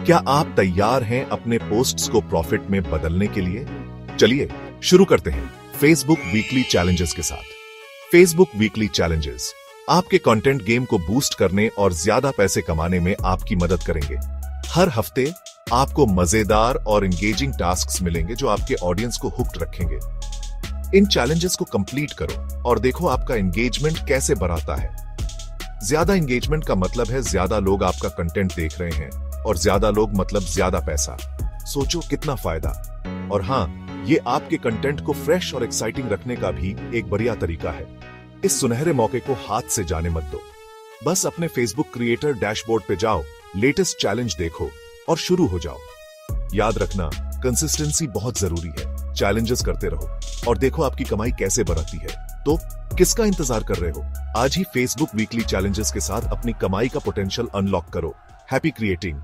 क्या आप तैयार हैं अपने पोस्ट्स को प्रॉफिट में बदलने के लिए? चलिए शुरू करते हैं फेसबुक वीकली चैलेंजेस के साथ। फेसबुक वीकली चैलेंजेस आपके कंटेंट गेम को बूस्ट करने और ज्यादा पैसे कमाने में आपकी मदद करेंगे। हर हफ्ते आपको मजेदार और एंगेजिंग टास्क्स मिलेंगे जो आपके ऑडियंस को हुक्ड रखेंगे। इन चैलेंजेस को कंप्लीट करो और देखो आपका एंगेजमेंट कैसे बढ़ाता है। ज्यादा एंगेजमेंट का मतलब है ज्यादा लोग आपका कंटेंट देख रहे हैं, और ज्यादा लोग मतलब ज्यादा पैसा। सोचो कितना फायदा। और हाँ, ये आपके कंटेंट को फ्रेश और एक्साइटिंग रखने का भी एक बढ़िया तरीका है। इस सुनहरे मौके को हाथ से जाने मत दो। बस अपने फेसबुक क्रिएटर डैशबोर्ड पे जाओ, लेटेस्ट चैलेंज देखो और शुरू हो जाओ। याद रखना, कंसिस्टेंसी बहुत जरूरी है। चैलेंजेस करते रहो और देखो आपकी कमाई कैसे बढ़ती है। तो किसका इंतजार कर रहे हो? आज ही फेसबुक वीकली चैलेंजेस के साथ अपनी कमाई का पोटेंशियल अनलॉक करो। Happy creating.